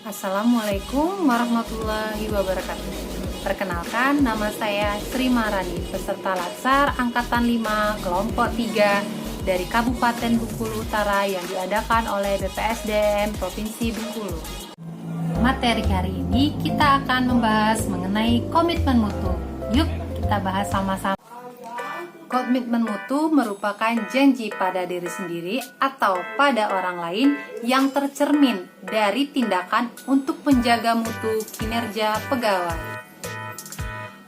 Assalamualaikum warahmatullahi wabarakatuh. Perkenalkan, nama saya Sri Marani, peserta Latsar Angkatan 5 Kelompok 3 dari Kabupaten Bengkulu Utara yang diadakan oleh BPSDM Provinsi Bengkulu. Materi hari ini kita akan membahas mengenai komitmen mutu. Yuk kita bahas sama-sama. Komitmen mutu merupakan janji pada diri sendiri atau pada orang lain yang tercermin dari tindakan untuk menjaga mutu kinerja pegawai.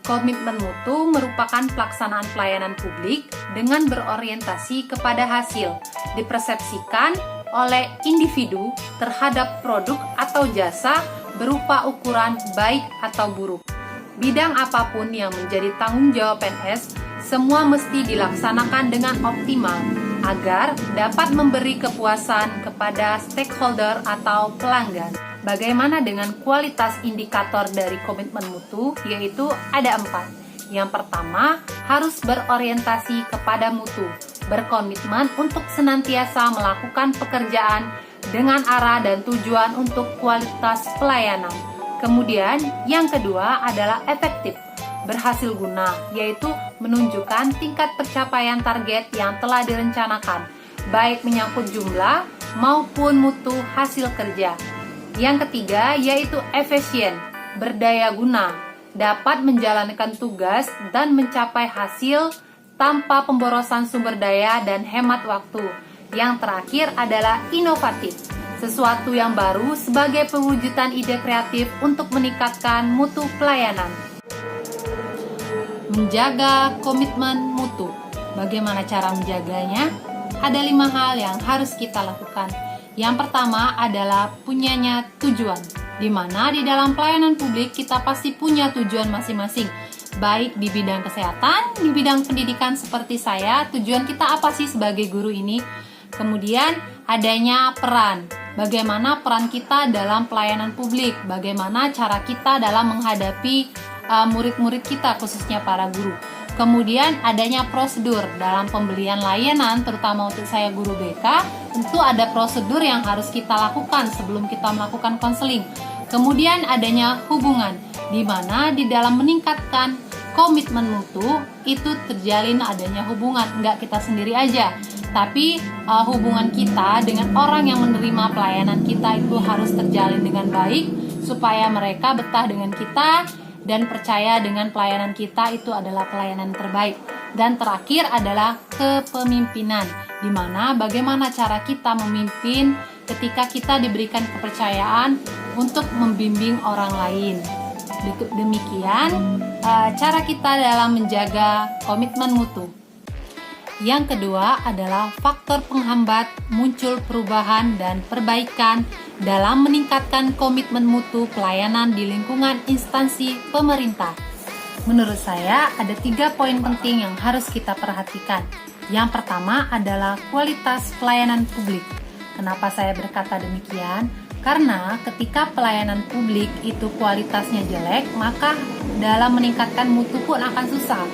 Komitmen mutu merupakan pelaksanaan pelayanan publik dengan berorientasi kepada hasil, dipersepsikan oleh individu terhadap produk atau jasa berupa ukuran baik atau buruk. Bidang apapun yang menjadi tanggung jawab PNS, semua mesti dilaksanakan dengan optimal agar dapat memberi kepuasan kepada stakeholder atau pelanggan. Bagaimana dengan kualitas indikator dari komitmen mutu? Yaitu ada 4. Yang pertama, harus berorientasi kepada mutu, berkomitmen untuk senantiasa melakukan pekerjaan dengan arah dan tujuan untuk kualitas pelayanan. Kemudian, yang kedua adalah efektif, berhasil guna, yaitu menunjukkan tingkat pencapaian target yang telah direncanakan, baik menyangkut jumlah maupun mutu hasil kerja. Yang ketiga yaitu efisien, berdaya guna, dapat menjalankan tugas dan mencapai hasil tanpa pemborosan sumber daya dan hemat waktu. Yang terakhir adalah inovatif, sesuatu yang baru sebagai pewujudan ide kreatif untuk meningkatkan mutu pelayanan. Menjaga komitmen mutu. Bagaimana cara menjaganya? Ada 5 hal yang harus kita lakukan. Yang pertama adalah punyanya tujuan, di mana di dalam pelayanan publik kita pasti punya tujuan masing-masing. Baik di bidang kesehatan, di bidang pendidikan seperti saya, tujuan kita apa sih sebagai guru ini? Kemudian adanya peran. Bagaimana peran kita dalam pelayanan publik? Bagaimana cara kita dalam menghadapi murid-murid kita, khususnya para guru. Kemudian adanya prosedur dalam pembelian layanan, terutama untuk saya guru BK, tentu ada prosedur yang harus kita lakukan sebelum kita melakukan konseling. Kemudian adanya hubungan, di mana di dalam meningkatkan komitmen mutu itu terjalin adanya hubungan, enggak kita sendiri aja, tapi hubungan kita dengan orang yang menerima pelayanan kita itu harus terjalin dengan baik supaya mereka betah dengan kita dan percaya dengan pelayanan kita itu adalah pelayanan terbaik. Dan terakhir adalah kepemimpinan, di mana bagaimana cara kita memimpin ketika kita diberikan kepercayaan untuk membimbing orang lain. Demikian cara kita dalam menjaga komitmen mutu. Yang kedua adalah faktor penghambat muncul perubahan dan perbaikan dalam meningkatkan komitmen mutu pelayanan di lingkungan instansi pemerintah. Menurut saya ada 3 poin penting yang harus kita perhatikan. Yang pertama adalah kualitas pelayanan publik. Kenapa saya berkata demikian? Karena ketika pelayanan publik itu kualitasnya jelek, maka dalam meningkatkan mutu pun akan susah.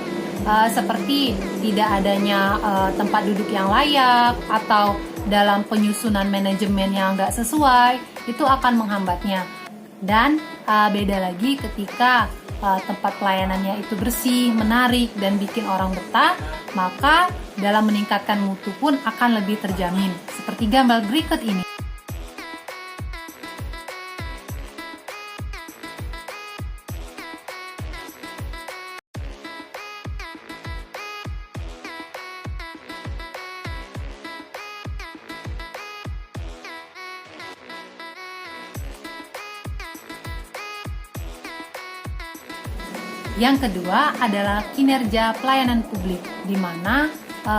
Seperti tidak adanya tempat duduk yang layak atau dalam penyusunan manajemen yang nggak sesuai, itu akan menghambatnya. Dan beda lagi ketika tempat pelayanannya itu bersih, menarik, dan bikin orang betah, maka dalam meningkatkan mutu pun akan lebih terjamin. Seperti gambar berikut ini. Yang kedua adalah kinerja pelayanan publik, di mana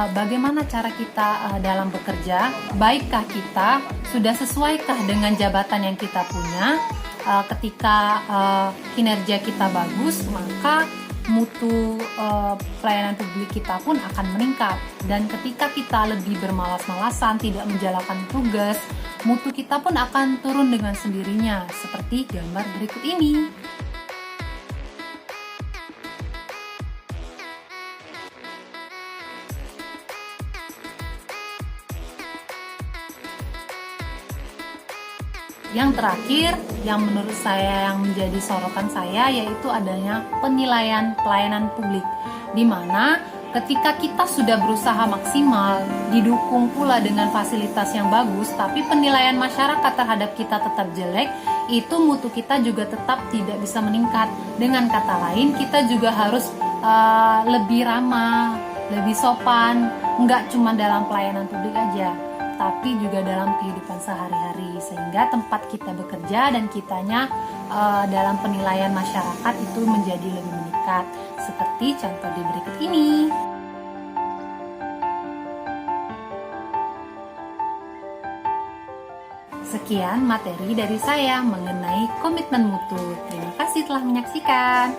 bagaimana cara kita dalam bekerja, baikkah kita, sudah sesuaikah dengan jabatan yang kita punya. Ketika kinerja kita bagus, maka mutu pelayanan publik kita pun akan meningkat. Dan ketika kita lebih bermalas-malasan, tidak menjalankan tugas, mutu kita pun akan turun dengan sendirinya, seperti gambar berikut ini. Yang terakhir, yang menurut saya yang menjadi sorotan saya yaitu adanya penilaian pelayanan publik, di mana ketika kita sudah berusaha maksimal, didukung pula dengan fasilitas yang bagus, tapi penilaian masyarakat terhadap kita tetap jelek, itu mutu kita juga tetap tidak bisa meningkat. Dengan kata lain, kita juga harus lebih ramah, lebih sopan, nggak cuma dalam pelayanan publik aja, tapi juga dalam kehidupan sehari-hari, sehingga tempat kita bekerja dan kitanya dalam penilaian masyarakat itu menjadi lebih meningkat, seperti contoh di berikut ini. Sekian materi dari saya mengenai komitmen mutu. Terima kasih telah menyaksikan.